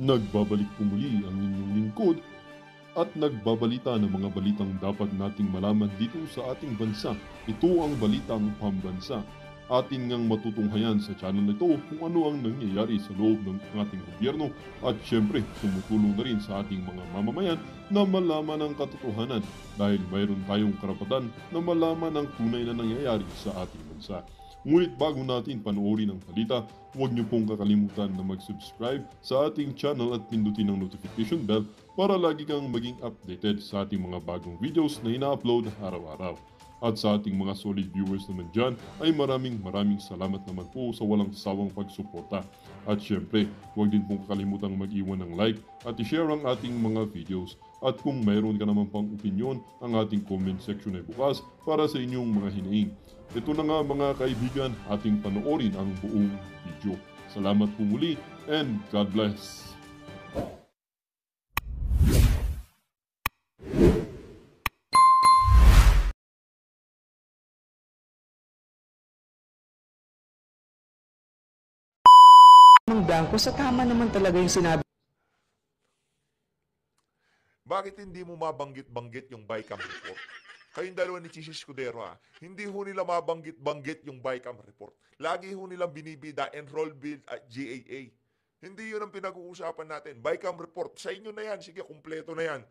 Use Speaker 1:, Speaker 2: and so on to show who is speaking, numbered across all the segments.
Speaker 1: Nagbabalik po muli ang inyong lingkod at nagbabalita ng mga balitang dapat nating malaman dito sa ating bansa. Ito ang Balitang Pambansa. Atin ngang matutunghayan sa channel na ito kung ano ang nangyayari sa loob ng ating gobyerno at syempre tumutulong na rin sa ating mga mamamayan na malaman ang katotohanan dahil mayroon tayong karapatan na malaman ang tunay na nangyayari sa ating bansa. Ngunit bago natin panoorin ang balita, huwag niyo pong kakalimutan na mag-subscribe sa ating channel at pindutin ang notification bell para lagi kang maging updated sa ating mga bagong videos na ina-upload araw-araw. At sa ating mga solid viewers naman dyan ay maraming salamat naman po sa walang sawang pagsuporta. At syempre, huwag din pong kakalimutan mag-iwan ng like at i-share ang ating mga videos. At kung mayroon ka naman pang opinion, ang ating comment section ay bukas para sa inyong mga hinaing. Ito na nga mga kaibigan, ating panoorin ang buong video. Salamat po muli and God bless!
Speaker 2: Ng blanco sa tama naman talaga yung sinabi.
Speaker 3: Bakit hindi mo mabanggit-banggit yung BICAM report? Kayong dalawa ni Chis Escudero hindi ho nila mabanggit-banggit yung BICAM report. Lagi ho nilang binibida enroll bill at GAA. Hindi yun ang pinag-uusapan natin. BICAM report, sa inyo na yan. Sige, kumpleto na yan.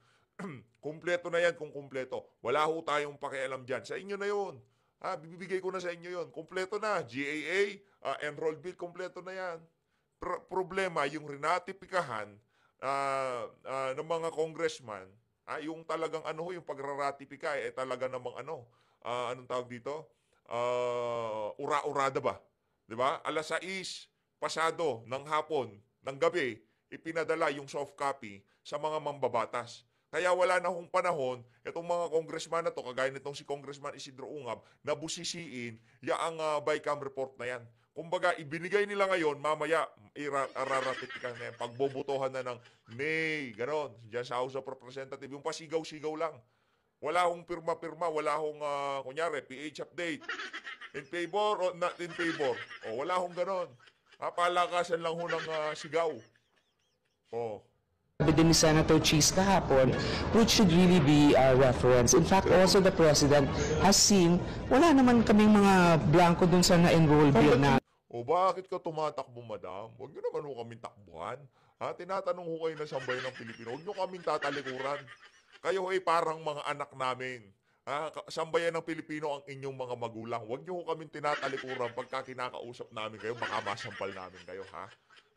Speaker 3: Kumpleto na yan kung kumpleto. Wala ho tayong pakialam dyan. Sa inyo na yun. Bibigay ko na sa inyo yun. Kumpleto na. GAA, enroll bill, kumpleto na yan. Problema, yung rinatipikahan ng mga congressman, yung talagang yung pagraratipika talaga namang anong tawag dito? Ura-urada ba? 'Di ba? Alas 6 pasado ng hapon, ng gabi, ipinadala yung soft copy sa mga mambabatas. Kaya wala na hong panahon, itong mga congressman na to, kagaya nitong si Congressman Isidro Ungab, na busisiin ang BICAM report na yan. Kumbaga, ibinigay nila ngayon, mamaya, iraratipikan na yan. Pagbobotohan na ng nay, ganon. Diyan sa House of Representatives, yung pasigaw-sigaw lang. Wala hong pirma-pirma, wala hong, kunyari, PH update. In favor or not in favor. Wala hong ganon. Palakasan lang ho ng sigaw.
Speaker 2: Sabi din ni Senator Chis kahapon, which should really be a reference. In fact, also the President has seen, wala naman kaming mga blanco dun sa na-enroll bill na.
Speaker 3: Bakit ka tumatakbo, madam? Huwag nyo naman ho kaming takbuhan. Tinatanong ho kayo ng sambayan ng Pilipino. Huwag nyo kaming tatalikuran. Kayo parang mga anak namin. Sambayan ng Pilipino ang inyong mga magulang. Huwag nyo ho kaming tinatalikuran pagka kinakausap namin kayo, baka masampal namin kayo,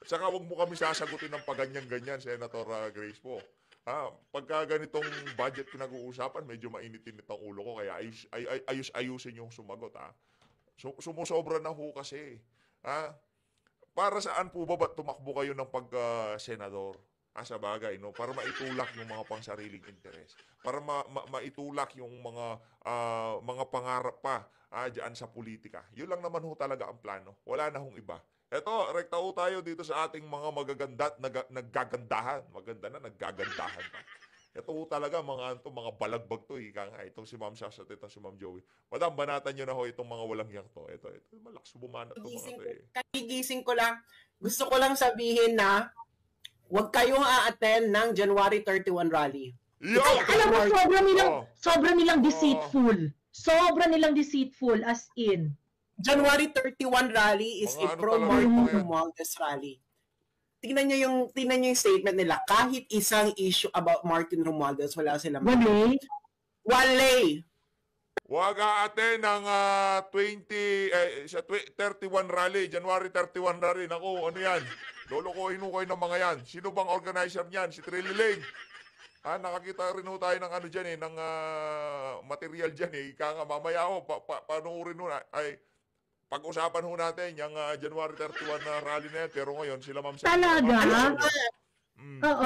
Speaker 3: Saka huwag mo kami sasagutin ng paganyan-ganyan, Senator Grace po. Pagka ganitong budget pinag-uusapan, medyo mainit-init ang ulo ko, kaya ayusin yung sumagot, Sumusobra na ho kasi. Para saan po ba tumakbo kayo ng pag-senador? Sa bagay, no? Para maitulak yung mga pangsariling interes. Para maitulak yung mga pangarap pa dyan sa politika. Yun lang naman ho talaga ang plano. Wala na hong iba. Eto, rekta ho tayo dito sa ating mga magaganda at naggagandahan. Maganda na, naggagandahan pa. Ito ho talaga, mga balagbag to. Itong si Ma'am Sasha at itong si Ma'am Joey. Madam, banatan nyo na ho itong mga walang yang to. Ito malakas bumanat to mga to
Speaker 4: Kagigising ko lang. Gusto ko lang sabihin na huwag kayong a-attend ng January 31 rally.
Speaker 5: Ay, alam mo, sobra nilang deceitful. Sobra nilang deceitful, as in.
Speaker 4: January 31 rally is a pro-Martin Romualdez rally. Tingnan nyo yung statement nila. Kahit isang issue about Martin Romualdez, wala silang Wale.
Speaker 3: Huwag a-attend ng 31 rally, January 31 rally. Naku, ano yan? Lolokohin ho kayo ng mga yan. Sino bang organizer niyan? Si Trilly Lane. Nakakita rin ho tayo ng dyan ng material dyan Ika nga, mamaya ho, panoorin ho pag-usapan ho natin yung January 31 na rally na yan. Pero ngayon, sila Ma'am Sasha.
Speaker 5: Talaga? Oo.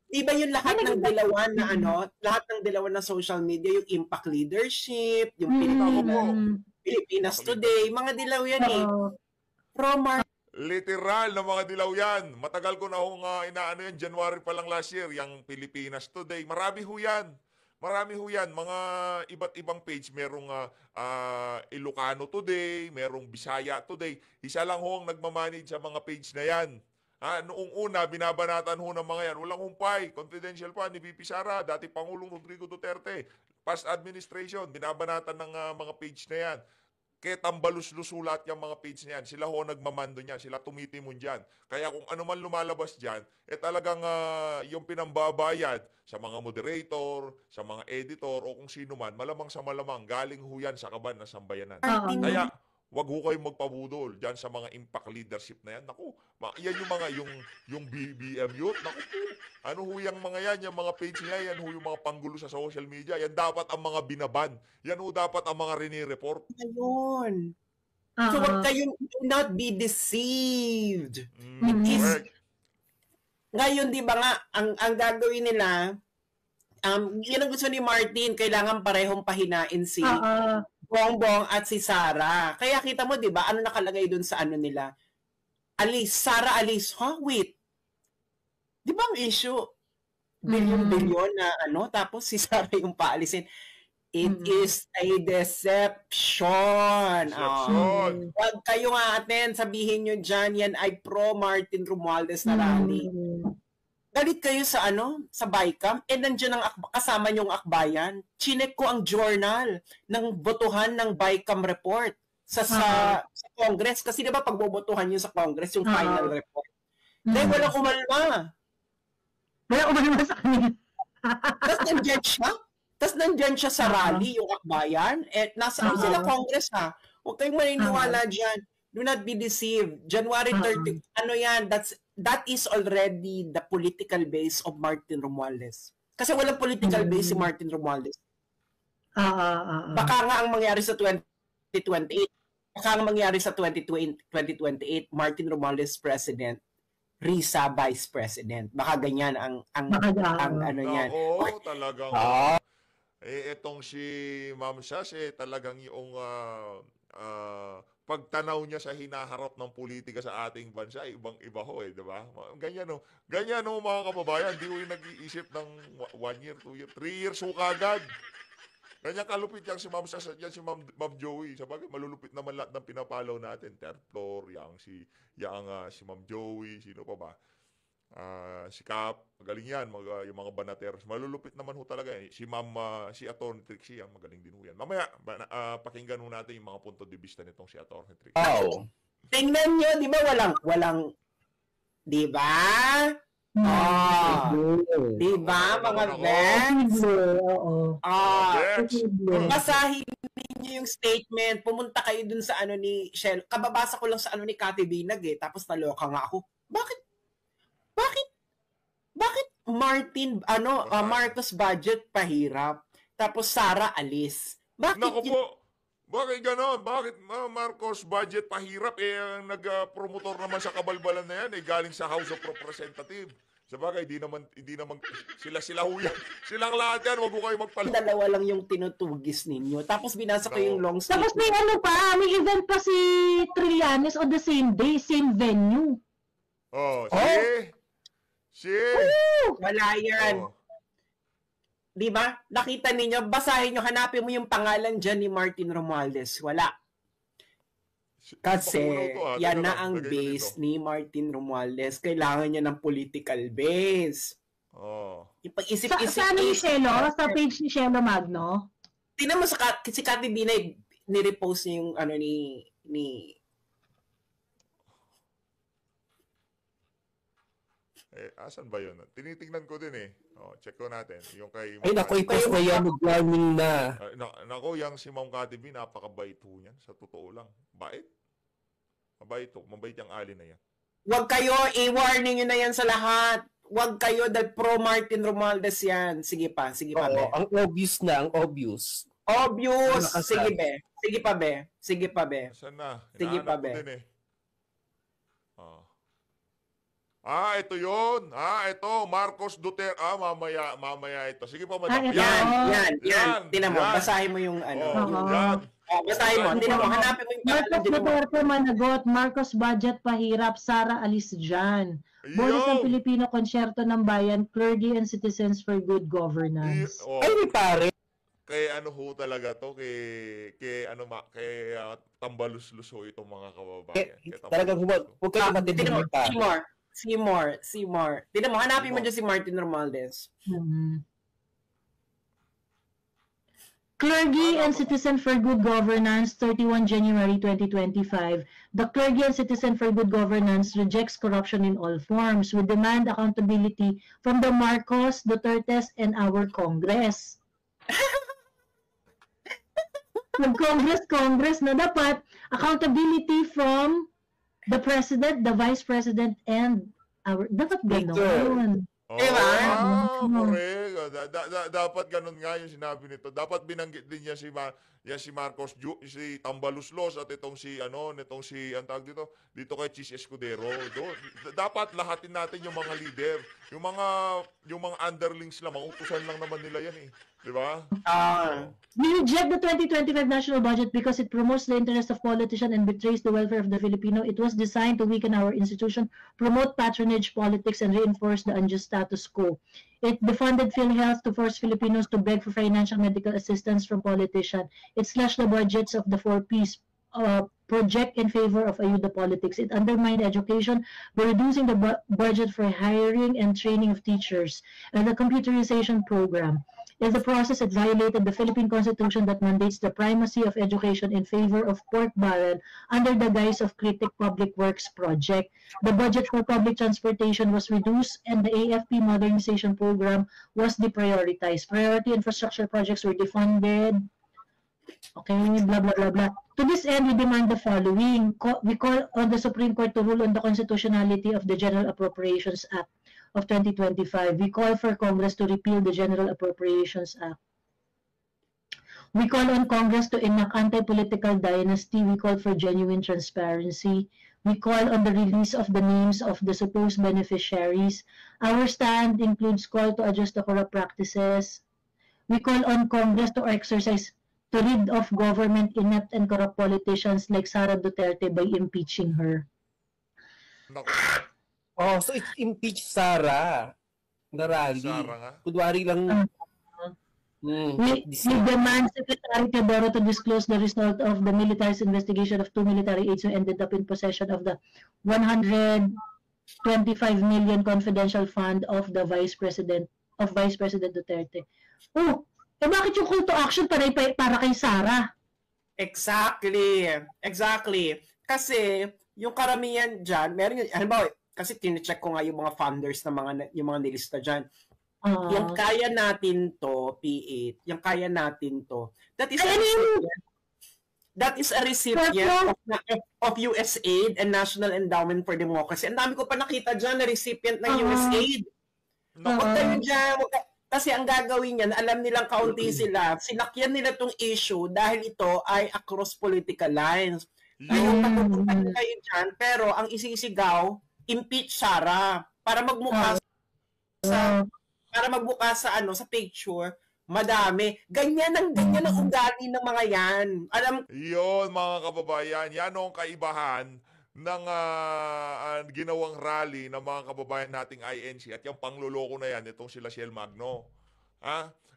Speaker 4: Di ba yung lahat ng dilawan na lahat ng dilawan na social media, yung impact leadership, yung Pilipinas Today, mga dilaw yan
Speaker 3: Literal na mga dilaw yan. Matagal ko na hong inaano yan, January pa lang last year, yung Pilipinas Today. Marami ho yan. Marami ho yan. Mga iba't ibang page. Merong Ilocano Today, merong Bisaya Today. Isa lang ho ang nagmamanage sa mga page na yan. Noong una, binabanatan ho ng mga yan. Walang humpay. Confidential pa ni VP Sara, dati Pangulong Rodrigo Duterte. Past administration, binabanatan ng mga page na yan. Kaya tambalus-lusulat yung mga page na yan. Sila ho nagmamando niyan. Sila tumitimon dyan. Kaya kung ano man lumalabas dyan, talagang yung pinambabayad sa mga moderator, sa mga editor, o kung sino man, malamang sa malamang, galing ho yan sa kaban na sambayanan. Kaya, wag ho kayong magpabudol dyan sa mga impact leadership na yan. Naku, yan yung mga, yung BBM youth. Naku po, ano ho yung mga yan, yung mga page niya, yan ho yung mga panggulo sa social media. Yan dapat ang mga binaban. Yan ho dapat ang mga rini-report.
Speaker 4: Ayun. So, wag kayong, do not be deceived. Ngayon, di ba nga, ang gagawin nila, yun ang gusto ni Martin, kailangan parehong pahinain si Bongbong at si Sara. Kaya kita mo, di ba, ano nakalagay dun sa ano nila? Sara alis. Wait. Di ba ang issue? Bilyon-bilyon na ano, tapos si Sara yung paalisin. It is a deception. Huwag kayo nga atin, sabihin nyo dyan, yan ay pro-Martin Romualdez na rally. Galit kayo sa sa BICAM, nandiyan ang kasama niyong akbayan. Chinek ko ang journal ng botohan ng BICAM report sa Congress. Kasi diba pag bobotohan yun sa Congress, yung final report. Dahil walang umalma.
Speaker 5: Walang umalma sa kanila.
Speaker 4: Tapos nandyan siya sa rally, yung akbayan. Nasaan sila Congress ha? Huwag kayong maniniwala dyan. Do not be deceived. January 30, that is already the political base of Martin Romualdez. Kasi walang political base si Martin Romualdez. Baka nga ang mangyari sa 2028, baka ang mangyari sa 2028, Martin Romualdez President, Risa Vice President. Baka ganyan ang ano yan.
Speaker 3: Oo, talagang. Etong si Ma'am Shas, talagang yung pagtanaw niya sa hinaharap ng politika sa ating bansa, ibang-iba ho di ba? Ganyan no. Ganyan no mga kababayan, di ko yung nag-iisip ng 1 year, 2 year, 3 years ho kagad. Ganyan kalupit yan si Ma'am Shas, yan si Ma'am Joey. Sabagay, malulupit naman lahat ng pinapalaw natin. Third floor, si Ma'am Joey, sino pa ba? Si Cap, magaling yan, yung mga banateros. Malulupit naman ho talaga si Atty. Trixie, magaling din ho yan. Mamaya, pakinggan ho natin yung mga punto de vista nitong si Atty. Trixie.
Speaker 4: Wow. Tingnan nyo, di ba walang, di ba? Di ba, mga Vents? Basahin ninyo yung statement. Pumunta kayo dun sa ni Shell. Kababasa ko lang sa ni Cathy Binag tapos naloka nga ako. Bakit Martin, Marcos budget pahirap, tapos Sara alis? Bakit?
Speaker 3: Naku po, bakit gano'n? Bakit Marcos budget pahirap? Ang nag-promotor naman sa kabalbalan na yan, galing sa House of Representatives. Sabagay, hindi naman, sila huyan. Silang lahat yan, wag ko kayo magpala.
Speaker 4: Dalawa lang yung tinutugis ninyo. Tapos binasa ko yung long statement.
Speaker 5: Tapos may event pa si Trillanes on the same day, same venue.
Speaker 4: Wala yan. Di ba? Nakita ninyo, basahin nyo, hanapin mo yung pangalan dyan ni Martin Romualdez. Wala. Kasi yan na ang base ni Martin Romualdez. Kailangan niya ng political base. Yung pag-isip-isip.
Speaker 5: Sa sa page ni Shelo Magno?
Speaker 4: Tingnan mo si Cathy Binay, ni-repost niya yung ni
Speaker 3: asan ba yun? Tinitingnan ko din check ko natin. Yung kay
Speaker 2: ay, naku, ipas na yan. Mag-warning na.
Speaker 3: Naku, yung si Ma'am Cathy B, napakabait ho niyan. Sa totoo lang. Bait. Mabait ho. Mabait yung ali na yan.
Speaker 4: Huwag kayo, i-warning nyo na yan sa lahat. Huwag kayo, dahil pro-Martin Romualdez yan. Sige pa, be.
Speaker 2: Ang obvious na, ang obvious.
Speaker 4: Obvious! Sige, be. Sige pa, be.
Speaker 3: Asan na?
Speaker 4: Sige pa, be.
Speaker 3: Ito yun. Ito, Marcos Duterte. Mamaya ito. Sige pa, madam.
Speaker 4: Yan. Tinan mo, basahin mo yung ano.
Speaker 3: Yan.
Speaker 4: Basahin mo. Tinan mo, hanapin mo yung
Speaker 5: Marcos Duterte managot, Marcos budget pahirap, Sara alis dyan. Bonus ng Pilipino Konsyerto ng Bayan, Clergy and Citizens for Good Governance.
Speaker 2: Ay, di pare.
Speaker 3: Kay ano ho talaga to, kay tambaluslos ho itong mga kababayan.
Speaker 2: Talagang huwag kayo matitinig pa.
Speaker 4: Seymour. Tinan mo, hanapin mo dyan si Martin Romualdez.
Speaker 5: Clergy and Citizen for Good Governance, 31 January 2025. The Clergy and Citizen for Good Governance rejects corruption in all forms. We demand accountability from the Marcos, Dutertes, and our Congress. Congress na dapat accountability from the President, the Vice President, and our... Dapat gano'n.
Speaker 3: Correct. Dapat ganun nga yung sinabi nito. Dapat binanggit din niya si Marcos, si Tambaluslos at itong si ang tawag dito kay Chis Escudero. Dapat lahatin natin yung mga leader. Yung mga underlings lang, mga utusan lang naman nila yan eh. Di ba?
Speaker 5: We reject the 2025 national budget because it promotes the interest of politicians and betrays the welfare of the Filipino. It was designed to weaken our institution, promote patronage politics, and reinforce the unjust status quo. It defunded PhilHealth to force Filipinos to beg for financial medical assistance from politicians. It slashed the budgets of the 4Ps project in favor of ayuda politics. It undermined education by reducing the budget for hiring and training of teachers and the computerization program. In the process, it violated the Philippine Constitution that mandates the primacy of education in favor of pork barrel under the guise of Critic Public Works Project. The budget for public transportation was reduced and the AFP modernization program was deprioritized. Priority infrastructure projects were defunded. Okay, blah, blah, blah, blah. To this end, we demand the following. We call on the Supreme Court to rule on the constitutionality of the General Appropriations Act of 2025. We call for Congress to repeal the General Appropriations Act. We call on Congress to enact anti-political dynasty. We call for genuine transparency. We call on the release of the names of the supposed beneficiaries. Our stand includes call to adjust the corrupt practices. We call on Congress to rid of government inept and corrupt politicians like Sara Duterte by impeaching her.
Speaker 2: So it's impeach Sara na rally. Kunwari lang.
Speaker 5: We demand Secretary Teodoro to disclose the result of the military's investigation of 2 military aides who ended up in possession of the 125 million confidential fund of the Vice President Duterte. Bakit yung call to action para kay Sara?
Speaker 4: Exactly. Kasi yung karamihan dyan, meron yun, halimbawa, kasi tine-check ko nga yung mga funders na yung mga nilista dyan. Yung kaya natin to, P8, yung kaya natin to, that is a recipient of USAID and National Endowment for Democracy. Ang dami ko pa nakita dyan na recipient ng USAID. Huwag kayo dyan, kasi ang gagawin niyan, alam nilang kaunti sila, sinakyan nila tong issue dahil ito ay across political lines. Ngayon, patutupan kayo dyan, pero ang isisigaw, impeach Sara para magmukha sa sa picture, madami. Ganyan ang ugali ng mga yan.
Speaker 3: Yun, mga kababayan, yan ang kaibahan ng ginawang rally ng mga kababayan nating INC at yung pangluloko na yan, itong sila Shell Magno.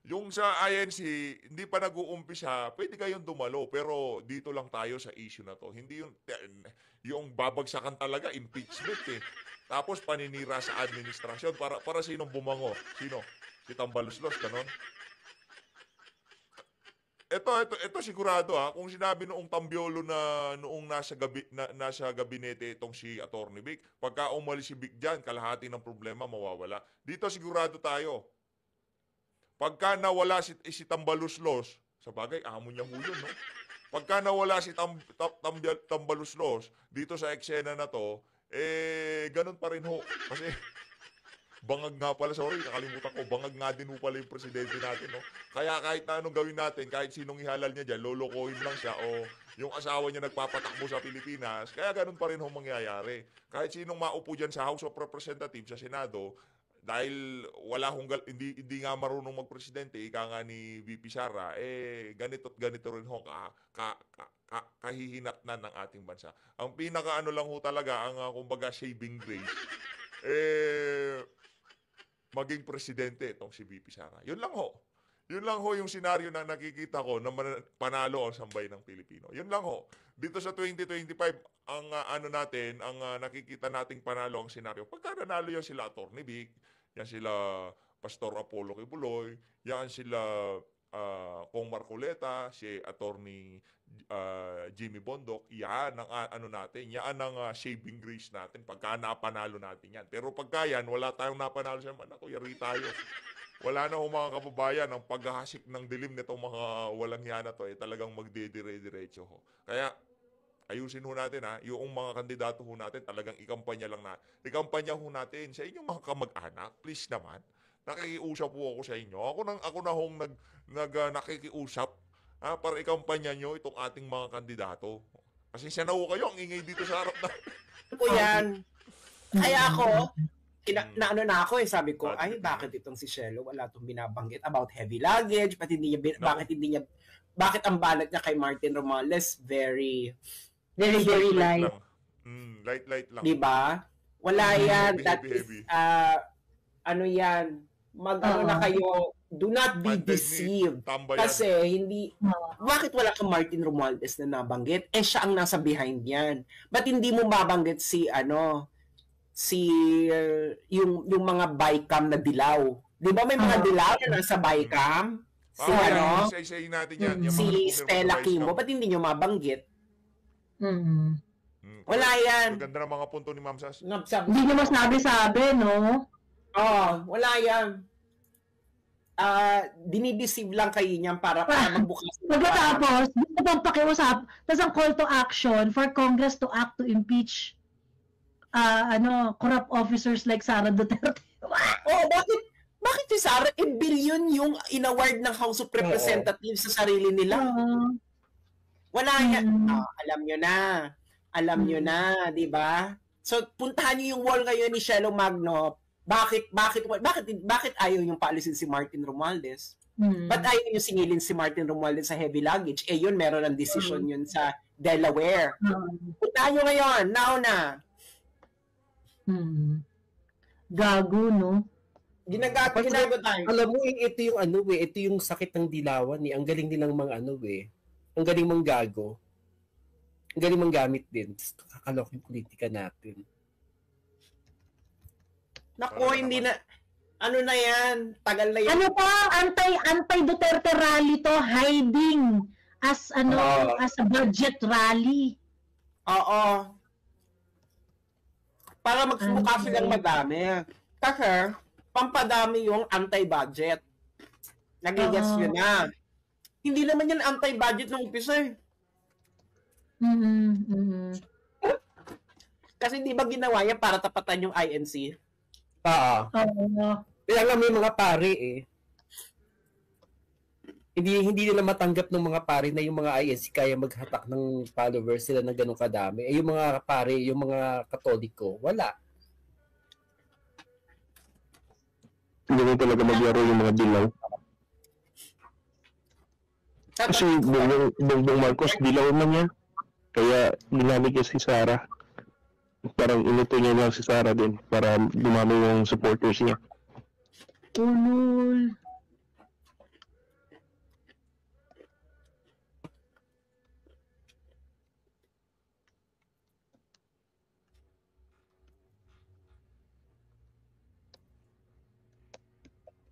Speaker 3: Yung sa INC, hindi pa nag-uumpisa, pwede kayong dumalo, pero dito lang tayo sa issue na to. Hindi yung babagsakan talaga, impeachment eh. Tapos paninira sa administrasyon, para sinong bumango? Sino? Si Tambaluslos, ganon? Ito sigurado kung sinabi noong Tambiolo na noong nasa gabinete itong si Attorney Vic, pagka umalis si Vic diyan, kalahati ng problema mawawala. Dito sigurado tayo. Pagka nawala si Tambaluslos, sa bagay amo niya ho yun, no? Pagka nawala si Tambaluslos dito sa eksena na to, ganun pa rin ho. Bangag nga pala, sorry, nakalimutan ko, bangag nga din po pala yung presidente natin, no? Kaya kahit na anong gawin natin, kahit sinong ihalal niya dyan, lolokohin lang siya o yung asawa niya nagpapatakbo sa Pilipinas, kaya ganun pa rin ho mangyayari. Kahit sinong maupo dyan sa House of Representatives, sa Senado, dahil wala hindi nga marunong magpresidente, ika nga ni VP Sara, ganito't ganito rin ho kahihinatnan ng ating bansa. Ang pinakaano lang ho talaga, ang kumbaga saving grace, maging presidente itong si VP Sara. Yun lang ho. Yun lang ho yung senaryo na nakikita ko na panalo ang sambayan ng Pilipino. Yun lang ho. Dito sa 2025, ang nakikita nating panalo ang senaryo. Pagka nanalo yan sila Atty. Vic, yan sila Pastor Apollo Kibuloy, yan sila Kong Marcoleta, si Atty. Jimmy Bondok, yan ang natin, yan ang saving grace natin pagka napanalo natin yan. Pero pagka yan, wala tayong napanalo sa ako, yari tayo. Wala na ho mga kababayan, ang paghahasik ng dilim nitong mga walang yan na to, talagang magdidire-diretso ho. Kaya, ayusin ho natin yung mga kandidato ho natin, talagang ikampanya ho natin sa inyong mga kamag-anak, please naman. Nakikiusap po ako sa inyo. Ako na hong nakikiusap para ikampanya nyo itong ating mga kandidato. Kasi siya na ho kayo, ang ingay dito sa harap na.
Speaker 4: Po yan. Kaya ako, sabi ko, bakit itong si Shelo wala itong binabanggit about heavy luggage, bakit ang balat niya kay Martin Romualdez very light.
Speaker 3: Light lang.
Speaker 4: Diba? Wala yan. That is, yan, na kayo, do not be deceived. Kasi bakit wala kang Martin Romualdez na nabanggit? Siya ang nasa behind yan. Ba't hindi mo mabanggit yung mga bycam na dilaw? Di ba may mga dilaw na nasa bycam? Si Stella Kimbo, ba't hindi nyo mabanggit? Wala yan.
Speaker 3: Maganda ng mga punto ni Ma'am Sas.
Speaker 5: Hindi nyo masabi-sabi, no?
Speaker 4: Wala yan. Dinideceive lang kayo niyan para magbukas.
Speaker 5: Pagkatapos, gusto bang pakiusap, tapos ang call to action for Congress to act to impeach corrupt officers like Sara Duterte.
Speaker 4: Bakit si Sara, billion yung inaward ng House of Representatives sa sarili nila? Wala yan. Alam nyo na, di ba? So, puntahan nyo yung wall ngayon ni Shelo Magno. Bakit ayaw yung paalisin si Martin Romualdez? Ba't ayaw yung singilin si Martin Romualdez sa heavy luggage? Yun, meron ng decision yun sa Delaware. Puntahan nyo ngayon, now na.
Speaker 5: Gago, no?
Speaker 4: Ginagago tayo.
Speaker 6: Alam mo, ito yung sakit ng dilawan. Ang galing nilang ang galing mang gago. Ang galing mang gamit din. Kakalok yung politika natin.
Speaker 4: Naku, hindi na, na yan, tagal na yan.
Speaker 5: Ano pa, anti-Duterte rally to, hiding as a budget rally.
Speaker 4: Oo. Para magmukha silang madami. Kasi, pampadami yung anti-budget. Nagigets nyo na. Hindi naman yan anti-budget ng umpisa Kasi di ba ginawa yan para tapatan yung INC?
Speaker 6: Kaya nga may mga pare Hindi nila matanggap ng mga pare na yung mga INC kaya maghatak ng followers sila ng ganun kadami. Yung mga pare, yung mga Katoliko, wala.
Speaker 7: Hindi mo talaga magyaro yung mga dilaw. Kasi Bongbong Marcos, dilaw man niya. Kaya ginamit niya si Sara. Parang inuto niya lang si Sara din para dumami yung supporters niya.
Speaker 5: Ulul.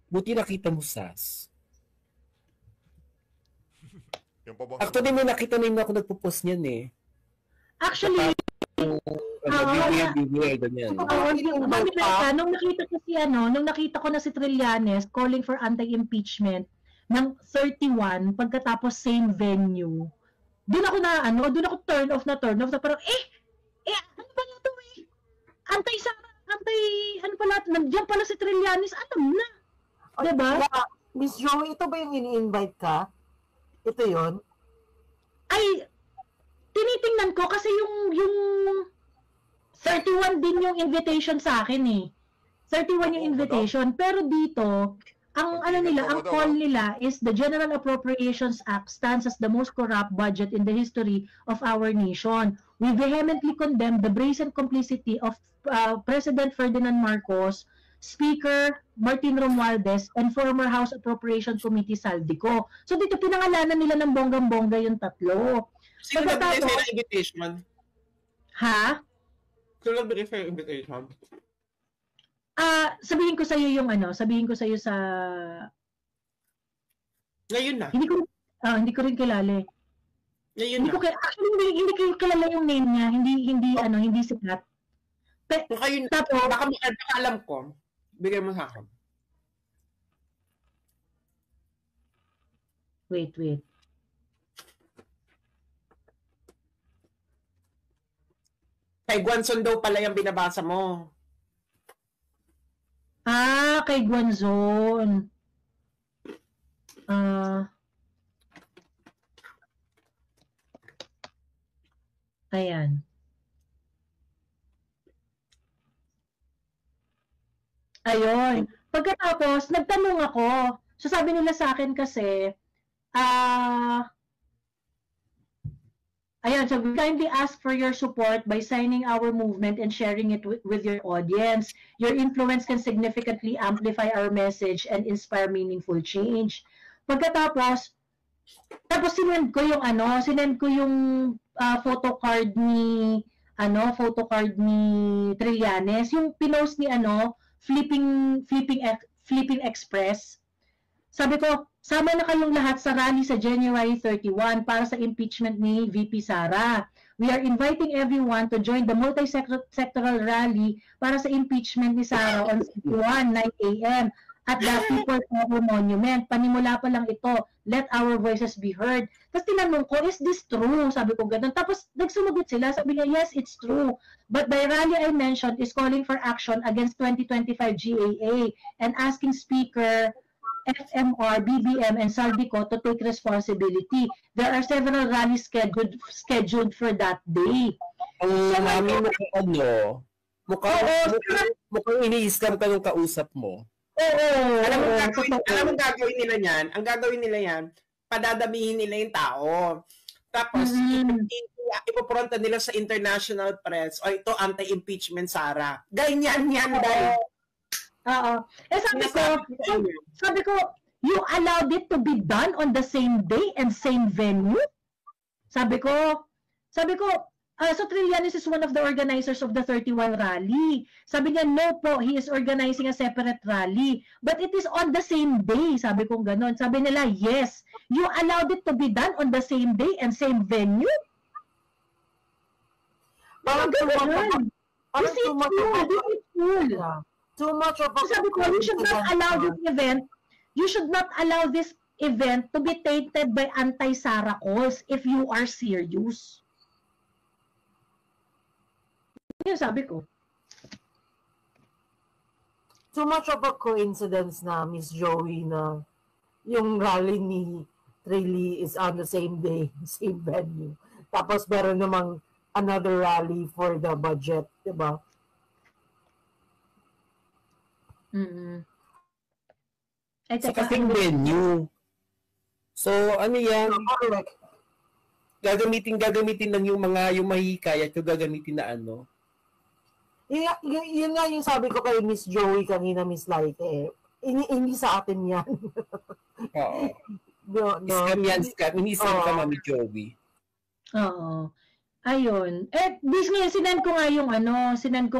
Speaker 6: Buti nakita mo, Sas.
Speaker 3: Actually,
Speaker 6: may nakita na ako nagpo-post niyan
Speaker 5: Actually, nung nakita ko na si Trillanes calling for anti-impeachment ng 31 pagkatapos same venue, doon ako turn off na parang ano ba ito anti-Sara ano pala, nandiyan pala si Trillanes, alam na. Diba?
Speaker 8: Miss Joey, ito ba yung ini-invite ka? Ito yon?
Speaker 5: Ay, tinitingnan ko kasi yung 31 din yung invitation sa akin eh. 31 yung invitation. Pero dito, ang call nila is the General Appropriations Act stands as the most corrupt budget in the history of our nation. We vehemently condemn the brazen complicity of President Ferdinand Marcos, Speaker Martin Romualdez, and former House Appropriation Committee Saldico. So dito pinangalanan nila ng bonggang-bongga yung tatlo.
Speaker 4: Sino nagbigay sa'yo ng invitation?
Speaker 5: Ha?
Speaker 4: Sino nagbigay sa'yo ng invitation?
Speaker 5: Sabihin ko sa iyo yung sabihin ko sa iyo sa
Speaker 4: ngayon na.
Speaker 5: Hindi ko rin kilala.
Speaker 4: Ngayon na.
Speaker 5: Actually hindi ko kilala yung name niya, hindi sikat.
Speaker 4: Tapos baka alam ko, bigay mo sa akin.
Speaker 5: Wait.
Speaker 4: Kay Guanzon daw pala yung binabasa mo.
Speaker 5: Kay Guanzon. Ayan. Ayun. Pagkatapos, nagtanong ako. So sabi nila sa akin kasi, ayan, so we kindly ask for your support by signing our movement and sharing it with your audience. Your influence can significantly amplify our message and inspire meaningful change. Pagkatapos, sinend ko yung photocard ni Trillanes, yung pinost ni Flipping Express. Sabi ko, sama na kayong lahat sa rally sa January 31 para sa impeachment ni VP Sara. We are inviting everyone to join the multi-sectoral rally para sa impeachment ni Sara on 9 a.m. at the People Power Monument. Panimula pa lang ito. Let our voices be heard. Tapos tinanong ko, is this true? Sabi ko ganun. Tapos nagsumagot sila. Sabi niya, yes, it's true. But the rally I mentioned is calling for action against 2025 GAA and asking Speaker FMR, BBM, and Saldico to take responsibility. There are several rallies scheduled for that day.
Speaker 6: Mukhang ini-scam ka nung kausap mo.
Speaker 4: Oo. Alam mo gagawin nila yan? Ang gagawin nila yan, padadamihin nila yung tao. Tapos, ipopronta nila sa international press, o ito, anti-impeachment Sara. Ganyan yan, dahil.
Speaker 5: Oo. Sabi ko, you allowed it to be done on the same day and same venue? Sabi ko, so Trillanes is one of the organizers of the 31 rally. Sabi niya, no po, he is organizing a separate rally. But it is on the same day. Sabi ko ganon. Sabi nila, yes. You allowed it to be done on the same day and same venue?
Speaker 8: Parang
Speaker 5: ganon.
Speaker 8: Too much of a...
Speaker 5: Sabi ko, you should not allow this event. You should not allow this event to be tainted by anti-Sara calls if you are serious. Yun sabi ko.
Speaker 8: Too much of a coincidence na, Miss Joey, na yung rally ni Trilly is on the same day, same venue. Tapos meron namang another rally for the budget, diba?
Speaker 6: Sa kasing venue. So, ano yan? Gagamitin lang yung mahihikayat yung gagamitin na ano.
Speaker 8: Yun nga yung sabi ko kay Miss Joey kanina, Miss Laite. Hindi sa atin yan.
Speaker 6: Oo.
Speaker 8: No.
Speaker 6: Scam. Hindi scam ka, Mami Joey.
Speaker 5: Oo. Ayun. This ngayon, sinend ko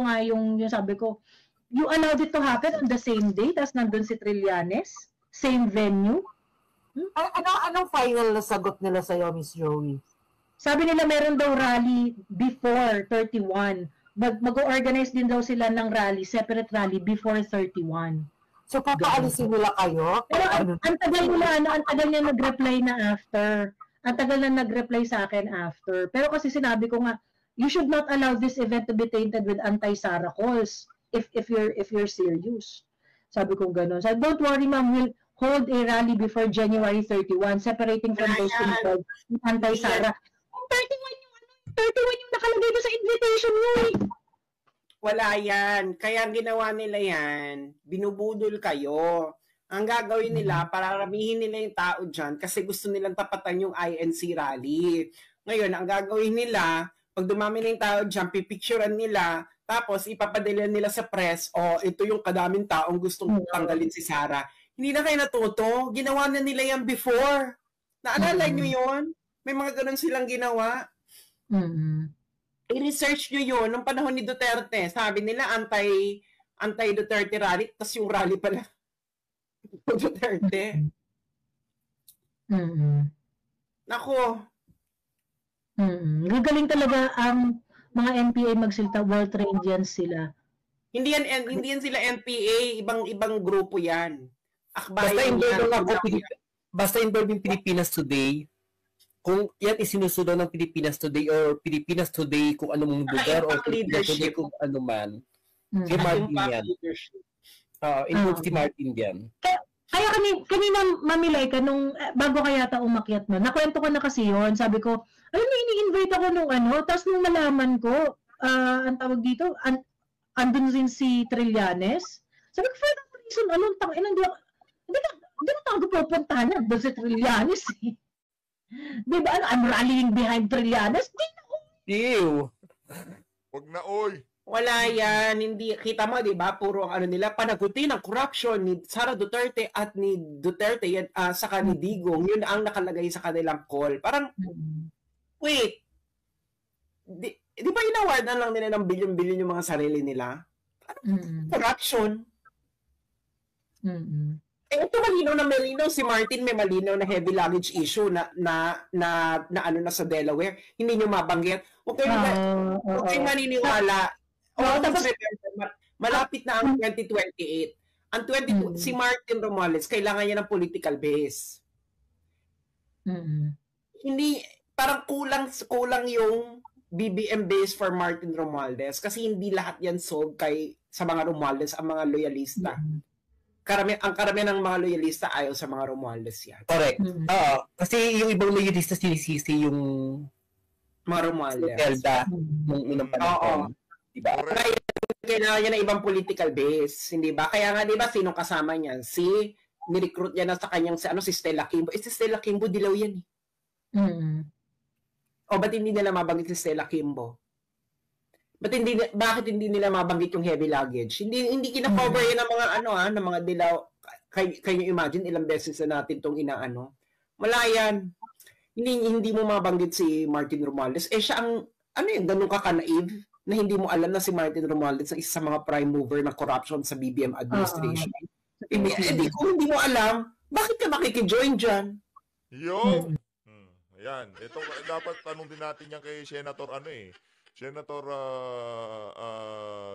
Speaker 5: nga yung sabi ko, you allowed it to happen on the same day, tas nandun si Trillanes, same venue.
Speaker 8: Anong final na sagot nila sa'yo, Miss Joey?
Speaker 5: Sabi nila meron daw rally before 31. Mag-organize din daw sila ng rally, separate rally before 31.
Speaker 8: So, papaalisin nila kayo?
Speaker 5: Pero ang tagal niya nag-reply na after. Ang tagal na nag-reply sa akin after. Pero kasi sinabi ko nga, you should not allow this event to be tainted with anti-Sara calls. if you're serious. Sabi ko gano'n. So, don't worry, ma'am, we'll hold a rally before January 31, separating from those involved with anti-Sara. 31 yung nakalagay doon sa invitation nyo eh.
Speaker 4: Wala yan. Kaya ginawa nila yan, binubudol kayo. Ang gagawin nila, pararamihin nila yung tao dyan kasi gusto nilang tapatan yung INC rally. Ngayon, ang gagawin nila, pag dumami na yung tao dyan, pipicturean nila, tapos ipapadala nila sa press, ito yung kadaming taong gustong tanggalin si Sara. Hindi na kayo natuto. Ginawa na nila yan before. Naalala nyo yun? May mga ganun silang ginawa. I-research nyo yun nung panahon ni Duterte. Sabi nila anti-Duterte rally, tapos yung rally pala Duterte. Nako.
Speaker 5: Gagaling talaga ang mga NPA magsilta, well-trained yan sila.
Speaker 4: Hindi yan sila NPA, ibang grupo yan.
Speaker 6: Basta involved yung Pilipinas Today, kung yan isinusunod ng Pilipinas Today or Pilipinas Today kung anong lugar or Pilipinas Today kung ano man, si Martin yan. Involved si Martin yan.
Speaker 5: Kaya kanina Mamilay ka, nung bago ka yata umakyat na, nakwento ko na kasi yun, sabi ko, ayun, ini-invite ako nung tapos nung malaman ko, ang tawag dito, andun rin si Trillanes, sabi ko, for that reason, hindi ko tayo pupuntahan na doon si Trillanes eh. Di ba, I'm rallying behind Trillanes?
Speaker 6: Ew!
Speaker 3: Wag na, oy!
Speaker 4: Wala yan, hindi, kita mo, di ba, puro ang nila, panagutin ang corruption ni Sara Duterte at ni Duterte, yan, saka ni Digong, yun ang nakalagay sa kanilang call. Parang, wait, di ba inawardan lang nila ng bilyon-bilyon yung mga sarili nila? Corruption. Ito malinaw na malinaw, si Martin may malinaw na heavy luggage issue na sa Delaware, hindi nyo mabanggit. Okay maniniwala. Tapos malapit na ang 2028. Si Martin Romualdez, kailangan niya ng political base. Hindi, parang kulang yung BBM base for Martin Romualdez kasi hindi lahat yan sold sa mga Romualdez, ang mga loyalista. Ang karamihan ng mga loyalista ayaw sa mga Romualdez yan.
Speaker 6: Correct. Kasi yung ibang loyalista sinisisi yung
Speaker 4: mga Romualdez.
Speaker 6: Elda, nung unang panahon. Diba?
Speaker 4: Kailangan niya ng ibang political base, hindi ba? Kaya nga, di ba, sinong kasama niyan? Nirecruit niya na sa kanyang, si Stella Kimbo. Si Stella Kimbo, dilaw yan eh. O ba't hindi nila mabanggit si Stella Kimbo? Bakit hindi nila mabanggit yung heavy luggage? Hindi kina-cover yan ng mga ng mga dilaw. Kayo imagine ilang beses na natin tong inaano. Malayan. Hindi mo mabanggit si Martin Romualdez. Siya ang ganun ka-naive na hindi mo alam na si Martin Romualdez ang isa sa mga prime mover ng corruption sa BBM administration. Kung hindi mo alam, bakit ka makikijoin dyan?
Speaker 3: Yo! Ayan. Ito, dapat tanong din natin yan kay Senator Senator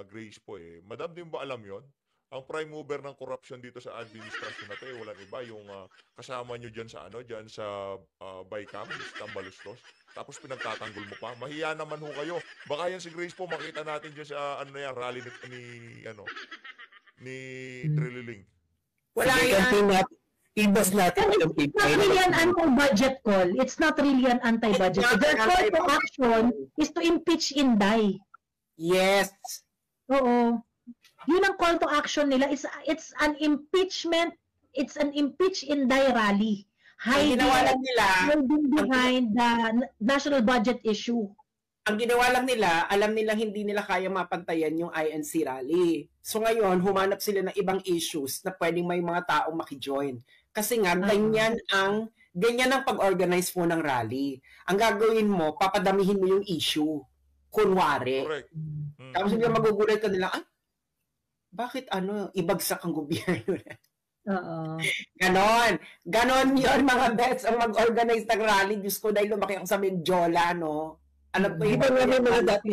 Speaker 3: Grace po eh. Madam, din ba alam yon? Ang prime mover ng corruption dito sa administrasyon na to walang iba yung kasama nyo dyan sa Baykam, Tambalustos. Tapos pinagtatanggol mo pa. Mahiya naman ho kayo. Baka yan si Grace po makita natin dyan sa rally ni Trililing.
Speaker 4: Wala yan.
Speaker 6: Ibas natin.
Speaker 5: It's not really an anti-budget call. It's not really an anti-budget. Their call to action is to impeach Inday.
Speaker 4: Yes.
Speaker 5: Oo. Yun ang call to action nila. It's an impeachment. It's an impeach Inday rally. Hiding behind the national budget issue.
Speaker 4: Ang ginawa lang nila, alam nilang hindi nila kaya mapantayan yung INC rally. So ngayon, humanap sila ng ibang issues na pwedeng may mga taong makijoin. Kasi nga, ganyan ang pag-organize mo ng rally. Ang gagawin mo, papadamihin mo yung issue. Kunwari. Tapos hindi magugulat ka nila, bakit ibagsak ang gobyerno na? Ganon yun mga bets ang mag-organize ng rally. Diyos ko, dahil lumaki ako sa Menjola, no? Alam ko
Speaker 6: iba nga mga dati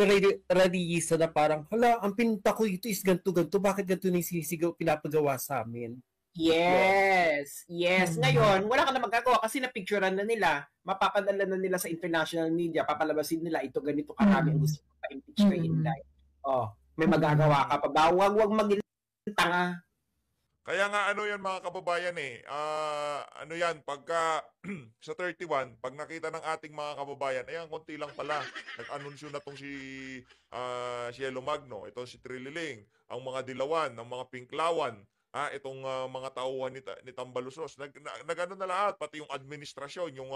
Speaker 6: radiyista na parang, ang pinta ko ito is ganito, bakit ganito na yung pinapagawa sa amin?
Speaker 4: Yes. Ngayon, wala ka na magagawa kasi na-picturean na nila, mapapadala na nila sa international media, papalabasin nila, ito ganito karami ang gusto pa-impeach kay Inday. May magagawa ka pa ba? Wag maging tanga.
Speaker 3: Kaya nga ano yan mga kababayan ano yan, pagka sa 31, pag nakita ng ating mga kababayan, ayan, konti lang pala. Nag-anunsyo na tong si Cielo Magno, ito si Trililing, ang mga Dilawan, ang mga Pinklawan, itong mga tauhan ni Tambaluslos. Nag-ano na lahat, pati yung administrasyon, yung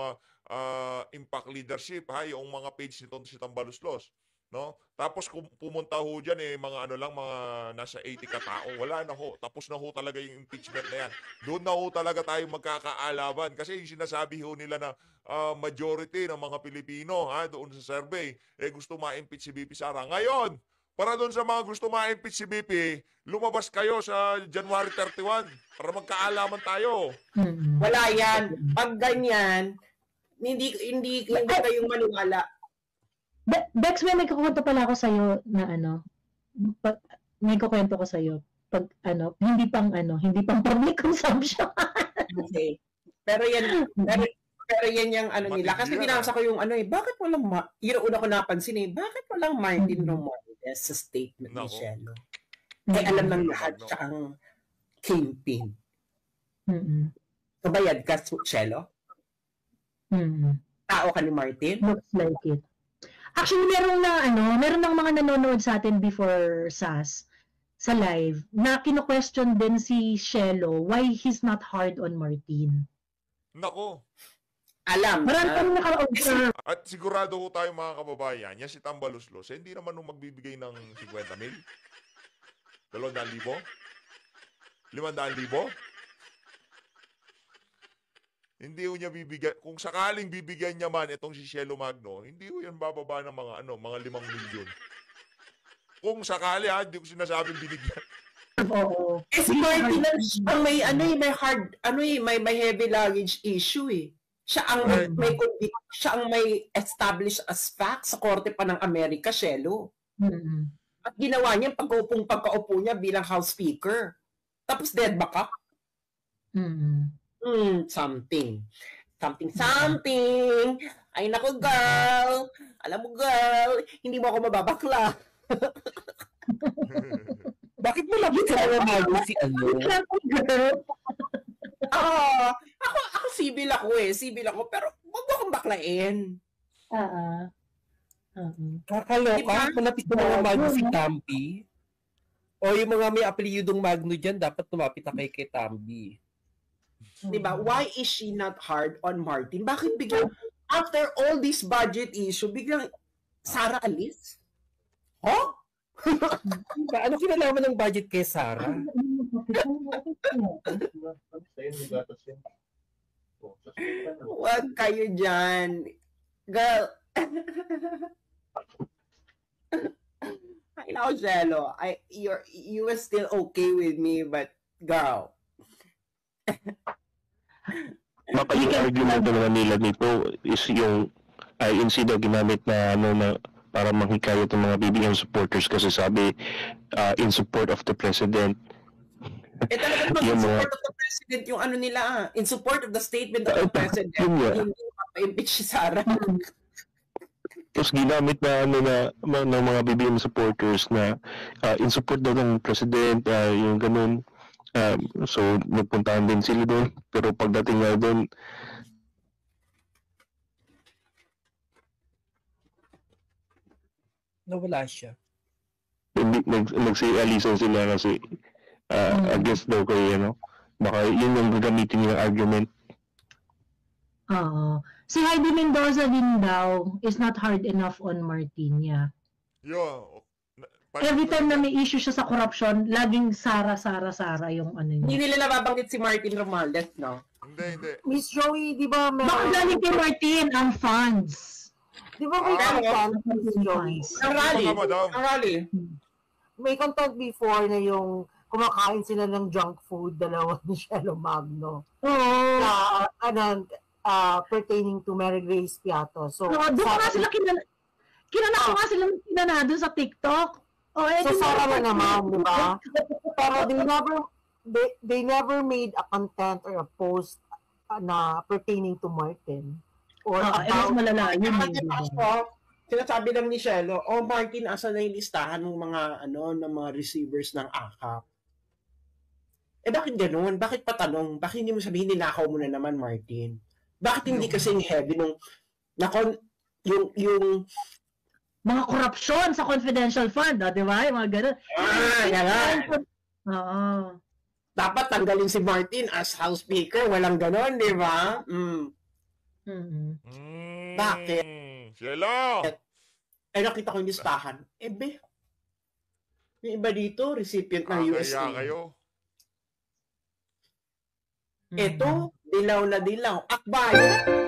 Speaker 3: impact leadership, yung mga page nito si Tambaluslos. No? Tapos kung pumunta ho dyan, mga ano lang, mga nasa 80 katao, wala na ho. Tapos na ho talaga yung impeachment na yan. Doon na ho talaga tayo magkakaalaban. Kasi yung sinasabi ho nila na majority ng mga Pilipino, doon sa survey, gusto ma-impeach si BP Sara. Ngayon, para doon sa mga gusto ma-impeach si BP, lumabas kayo sa January 31 para magkaalaman tayo.
Speaker 4: Wala yan. Pag ganyan, hindi kayong maniwala.
Speaker 5: Bex, may kukwento pala ako sa'yo na may kukwento ko sa'yo pag hindi pang public consumption.
Speaker 4: Okay. Pero yan yung nila. Kasi binasa ko yung bakit walang, yun una ko napansin bakit walang Martin Romualdez sa statement ni Cielo? Alam ng lahat siya ang kingpin. Kabayad ka, Cielo? Tao ka ni Martin?
Speaker 5: Looks like it. Actually, meron ng mga nanonood sa atin before SAS sa live na kino-question din si Cielo why he's not hard on Martin.
Speaker 3: Nako.
Speaker 4: Alam.
Speaker 5: Marami kami naka-observe.
Speaker 3: At sigurado ho tayo mga kababayan, yan si Tambaluslos, hindi naman nung magbibigay ng 50 mil? 200,000? 500,000? Hindi ho niya bibigyan. Kung sakaling bibigyan niya man itong si Cielo Magno, hindi ho yan bababa ng mga 5 milyon. Kung sakali hindi ko sinasabing binigyan.
Speaker 5: Oo.
Speaker 4: Si Martin ang may heavy luggage issue Siya ang may established as fact sa korte pa ng Amerika, Cielo. At ginawa niya pagkaupo niya bilang House Speaker. Tapos dead ba ka? Something. Ay nako, girl. Alam mo, girl, hindi mo ako mababakla.
Speaker 6: Bakit mo labit sa mga bago si
Speaker 4: Ako civil ako Civil ako. Pero wag mo akong baklain.
Speaker 6: Kakaloka, malapit na mga Magno si Tampi. O yung mga may apelyidong Magno dyan, dapat tumapit na kay Tampi.
Speaker 4: Diba? Why is she not hard on Martin? Bakit biglang, after all this budget issue, biglang Sara alis?
Speaker 6: Diba? Ano kinalaman ng budget kay Sara?
Speaker 4: Huwag kayo dyan. Girl. I know, Cielo. You were still okay with me, but girl.
Speaker 7: Baka yung argument naman nila nito is yung INC daw ginamit na para manghikayat ng mga BBM supporters kasi sabi in support of the president.
Speaker 4: Talaga naman in support of the president yung nila in support of the statement of the president. Hindi pa-impeach si Sara.
Speaker 7: Tapos ginamit na ng mga BBM supporters na in support daw ng president, yung ganun. So, nagpuntahan din sila doon. Pero pagdating nga doon,
Speaker 6: nawala siya.
Speaker 7: Nagsialisan sila kasi against daw kay, baka yun yung gagamitin nilang argument.
Speaker 5: Oo. Si Heidi Mendoza din daw is not hard enough on Martinia. Every time na may issue siya sa corruption, laging Sara yung niya.
Speaker 4: Hindi nila nababanggit si Martin Romualdez, no?
Speaker 3: Hindi.
Speaker 8: Miss Joey, di ba may...
Speaker 5: Bakit galing kay Martin ang funds?
Speaker 8: Di ba may content, Miss Joey?
Speaker 4: Ang rally.
Speaker 8: May content before na yung kumakain sila ng junk food, dalawa ni Cielo Magno. Pertaining to Mary Grace Piato. So,
Speaker 5: doon nga sila kinanako nga sila doon sa TikTok.
Speaker 8: So, Sara na naman, di ba? Pero they never made a content or a post na pertaining to Martin. Or
Speaker 5: malala.
Speaker 4: Sinasabi lang ni Shelo, Martin, asa na yung listahan ng mga, ng mga receivers ng AKAP? Bakit ganun? Bakit patanong? Bakit hindi mo sabihin ninakaw mo na naman, Martin? Bakit hindi kasing heavy nung, yung
Speaker 5: mga korupsyon sa confidential fund, di ba? Yung mga ganun.
Speaker 4: Yan.
Speaker 5: Oo.
Speaker 4: Dapat tanggalin si Martin as House Speaker. Walang ganon, di ba? Bakit?
Speaker 3: Shelo!
Speaker 4: Nakita ko yung listahan. Yung iba dito, recipient ng USA.
Speaker 3: Kaya kayo.
Speaker 4: Ito, dilaw na dilaw. Akbayan.